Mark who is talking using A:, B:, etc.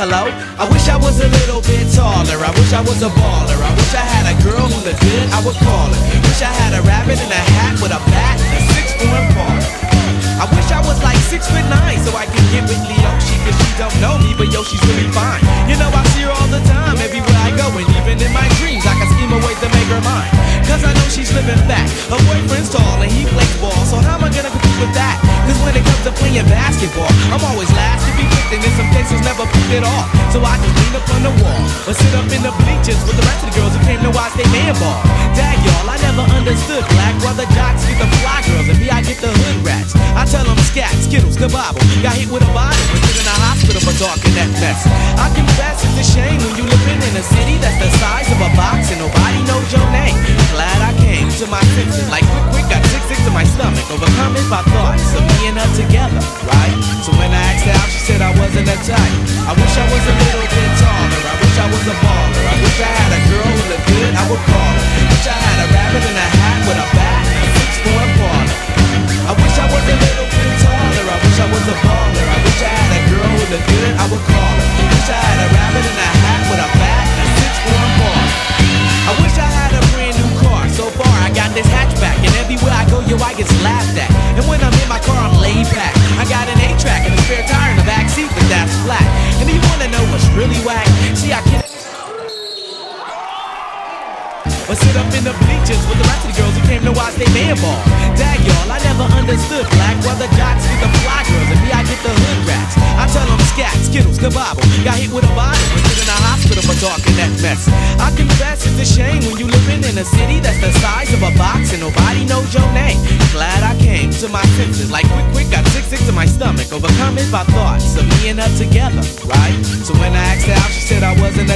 A: Hello? I wish I was a little bit taller. I wish I was a baller. I wish I had a girl who looked good, I would call her. Wish I had a rabbit in a hat with a bat and a 6'4" party. I wish I was like 6'9" so I could get with Leoshi, cause she don't know me, but yo, she's really fine. You know I see her all the time, everywhere I go, and even in my dreams I can scheme a way to make her mine. Cause I know she's living fat. Her boyfriend's tall and he plays ball, so how am I gonna compete with that? Cause when it comes to playing basketball, I'm always last to be picked, and in some cases never picked at all. So I just lean up on the wall or sit up in the bleachers with the rest of the girls who came to watch they man ball. Dag y'all, I never understood black brother jocks get the fly girls and me I get the hood rats. I tell them scat, skittles, kabobble. Got hit with a bottle and put in a hospital for talking that mess. I confess it's a shame when you living in a city that's the size of a box and nobody knows your name. Glad I came to my senses like quick, got sick to my stomach, overcoming my thoughts of me and her together, right? So when I asked her out, she said I wasn't that type. I wish I was a little bit taller. I wish I was a baller. I wish I had a girl who looked good, I would call her. Wish I had a rabbit in a hat with a bat and a 6'4" party. I wish I was a little bit taller. I wish I was a baller. I wish I had a girl who looked good, I would call her. Wish I had a rabbit in a hat with a bat and a 6'4" party. I wish I had a brand new car. So far I got this hatchback, and everywhere I go, yo, I get laughed at. And when I'm in my car, I'm laid back. I got an 8-track and a spare tire in the back seat, but that's flat. And do you wanna know what's really whack? See, I can't or sit up in the bleachers with the rest of the girls who came to watch they man ball. Dag y'all, I never understood black brother jocks get the fly girls and me I get the hood rats. I tell them scat, skittles, kabobble. Got hit with a bottle and put in a hospital for talking that mess. I confess it's a shame when you living in a city that's the size of a box and nobody knows your name. Glad I came to my senses like quick, got sick to my stomach, overcoming my thoughts of me and her together, right? So when I asked her out, she said I wasn't